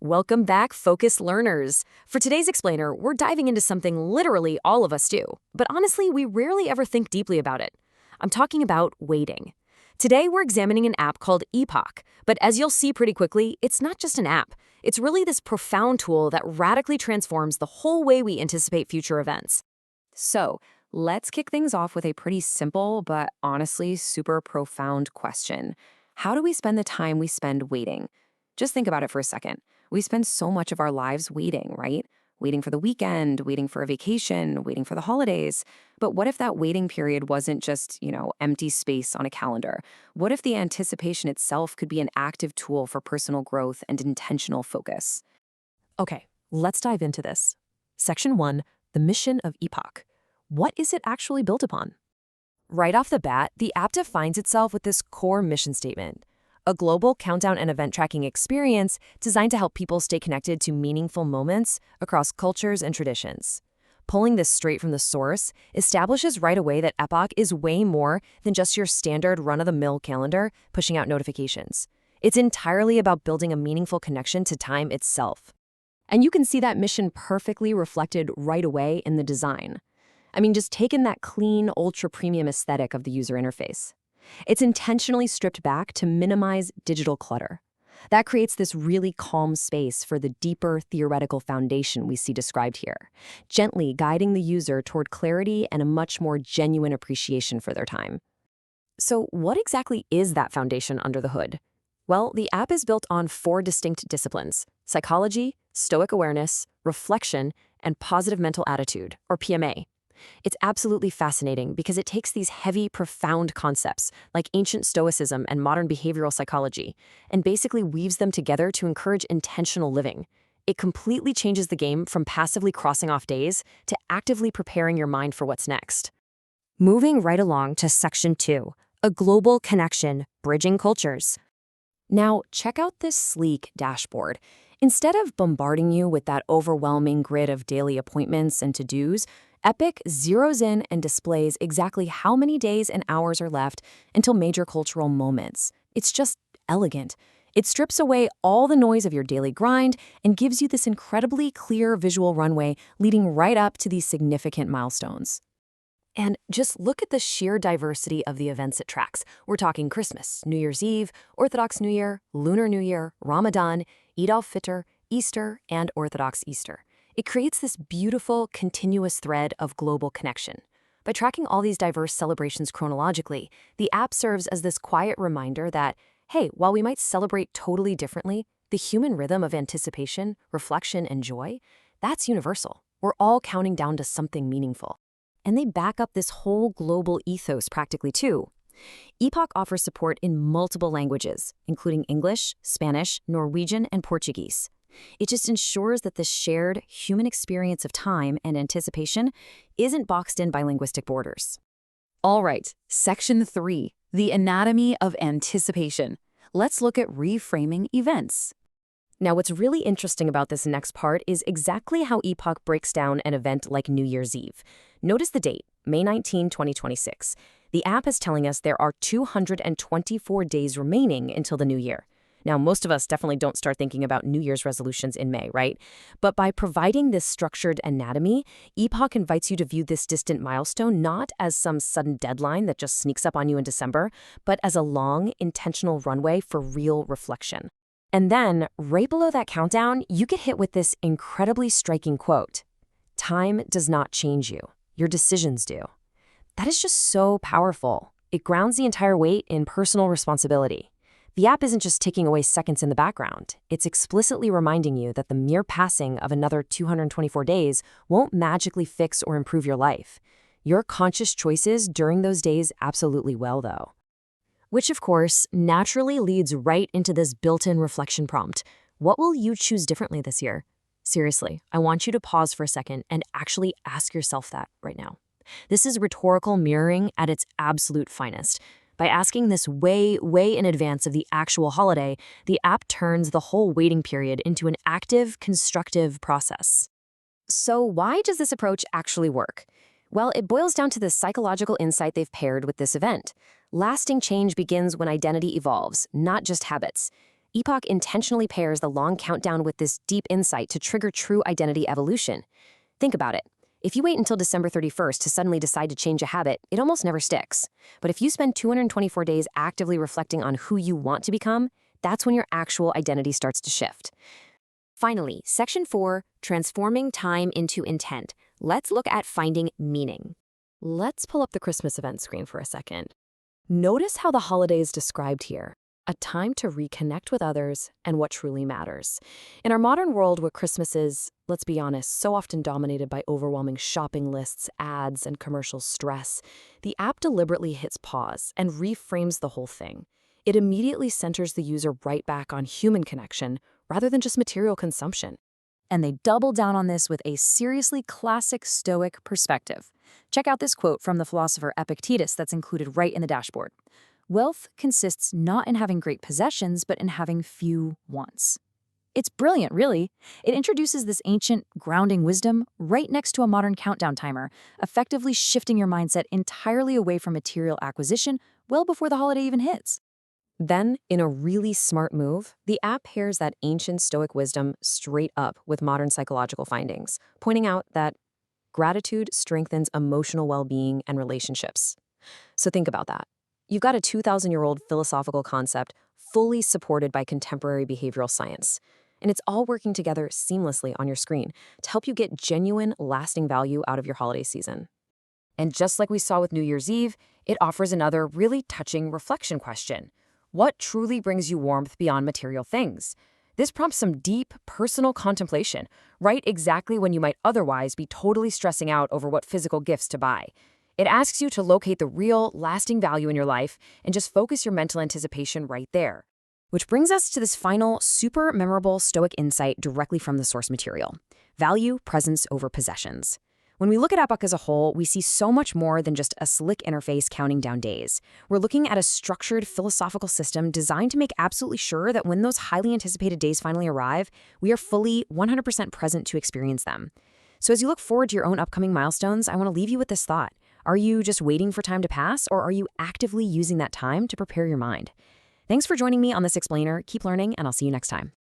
Welcome back, focused learners. For today's explainer, we're diving into something literally all of us do, but honestly, we rarely ever think deeply about it. I'm talking about waiting. Today, we're examining an app called Epoch, but as you'll see pretty quickly, it's not just an app. It's really this profound tool that radically transforms the whole way we anticipate future events. So, let's kick things off with a pretty simple but honestly super profound question. How do we spend the time we spend waiting? Just think about it for a second. We spend so much of our lives waiting, right? Waiting for the weekend, waiting for a vacation, waiting for the holidays. But what if that waiting period wasn't just, empty space on a calendar? What if the anticipation itself could be an active tool for personal growth and intentional focus? Okay, let's dive into this. Section 1, the mission of Epoch. What is it actually built upon? Right off the bat, the app defines itself with this core mission statement: a global countdown and event tracking experience designed to help people stay connected to meaningful moments across cultures and traditions. Pulling this straight from the source establishes right away that Epoch is way more than just your standard run-of-the-mill calendar pushing out notifications. It's entirely about building a meaningful connection to time itself. And you can see that mission perfectly reflected right away in the design. Just take in that clean, ultra-premium aesthetic of the user interface. It's intentionally stripped back to minimize digital clutter. That creates this really calm space for the deeper theoretical foundation we see described here, gently guiding the user toward clarity and a much more genuine appreciation for their time. So what exactly is that foundation under the hood? Well, the app is built on 4 distinct disciplines: psychology, Stoic awareness, reflection, and positive mental attitude, or PMA. It's absolutely fascinating because it takes these heavy, profound concepts like ancient Stoicism and modern behavioral psychology and basically weaves them together to encourage intentional living. It completely changes the game from passively crossing off days to actively preparing your mind for what's next. Moving right along to Section 2, a global connection, bridging cultures. Now, check out this sleek dashboard. Instead of bombarding you with that overwhelming grid of daily appointments and to-dos, Epoch zeroes in and displays exactly how many days and hours are left until major cultural moments. It's just elegant. It strips away all the noise of your daily grind and gives you this incredibly clear visual runway leading right up to these significant milestones. And just look at the sheer diversity of the events it tracks. We're talking Christmas, New Year's Eve, Orthodox New Year, Lunar New Year, Ramadan, Eid al-Fitr, Easter, and Orthodox Easter. It creates this beautiful, continuous thread of global connection. By tracking all these diverse celebrations chronologically, the app serves as this quiet reminder that, hey, while we might celebrate totally differently, the human rhythm of anticipation, reflection, and joy, that's universal. We're all counting down to something meaningful. And they back up this whole global ethos practically too. Epoch offers support in multiple languages, including English, Spanish, Norwegian, and Portuguese. It just ensures that the shared human experience of time and anticipation isn't boxed in by linguistic borders. All right, Section 3, the anatomy of anticipation. Let's look at reframing events. Now, what's really interesting about this next part is exactly how Epoch breaks down an event like New Year's Eve. Notice the date, May 19, 2026. The app is telling us there are 224 days remaining until the new year. Now, most of us definitely don't start thinking about New Year's resolutions in May, right? But by providing this structured anatomy, Epoch invites you to view this distant milestone not as some sudden deadline that just sneaks up on you in December, but as a long, intentional runway for real reflection. And then, right below that countdown, you get hit with this incredibly striking quote: "Time does not change you. Your decisions do." That is just so powerful. It grounds the entire weight in personal responsibility. The app isn't just ticking away seconds in the background. It's explicitly reminding you that the mere passing of another 224 days won't magically fix or improve your life. Your conscious choices during those days absolutely will, though. Which, of course, naturally leads right into this built-in reflection prompt. What will you choose differently this year? Seriously, I want you to pause for a second and actually ask yourself that right now. This is rhetorical mirroring at its absolute finest. By asking this way in advance of the actual holiday, the app turns the whole waiting period into an active, constructive process. So why does this approach actually work? Well, it boils down to the psychological insight they've paired with this event. Lasting change begins when identity evolves, not just habits. Epoch intentionally pairs the long countdown with this deep insight to trigger true identity evolution. Think about it. If you wait until December 31st to suddenly decide to change a habit, it almost never sticks. But if you spend 224 days actively reflecting on who you want to become, that's when your actual identity starts to shift. Finally, Section 4, Transforming Time into Intent. Let's look at finding meaning. Let's pull up the Christmas event screen for a second. Notice how the holiday is described here. A time to reconnect with others and what truly matters. In our modern world where Christmas is, let's be honest, so often dominated by overwhelming shopping lists, ads, and commercial stress, the app deliberately hits pause and reframes the whole thing. It immediately centers the user right back on human connection rather than just material consumption. And they double down on this with a seriously classic Stoic perspective. Check out this quote from the philosopher Epictetus that's included right in the dashboard. Wealth consists not in having great possessions, but in having few wants. It's brilliant, really. It introduces this ancient, grounding wisdom right next to a modern countdown timer, effectively shifting your mindset entirely away from material acquisition well before the holiday even hits. Then, in a really smart move, the app pairs that ancient Stoic wisdom straight up with modern psychological findings, pointing out that gratitude strengthens emotional well-being and relationships. So think about that. You've got a 2,000-year-old philosophical concept fully supported by contemporary behavioral science. And it's all working together seamlessly on your screen to help you get genuine, lasting value out of your holiday season. And just like we saw with New Year's Eve, it offers another really touching reflection question. What truly brings you warmth beyond material things? This prompts some deep, personal contemplation, right exactly when you might otherwise be totally stressing out over what physical gifts to buy. It asks you to locate the real, lasting value in your life and just focus your mental anticipation right there. Which brings us to this final, super memorable Stoic insight directly from the source material. Value presence over possessions. When we look at Epoch as a whole, we see so much more than just a slick interface counting down days. We're looking at a structured philosophical system designed to make absolutely sure that when those highly anticipated days finally arrive, we are fully 100% present to experience them. So as you look forward to your own upcoming milestones, I want to leave you with this thought. Are you just waiting for time to pass, or are you actively using that time to prepare your mind? Thanks for joining me on this explainer. Keep learning, and I'll see you next time.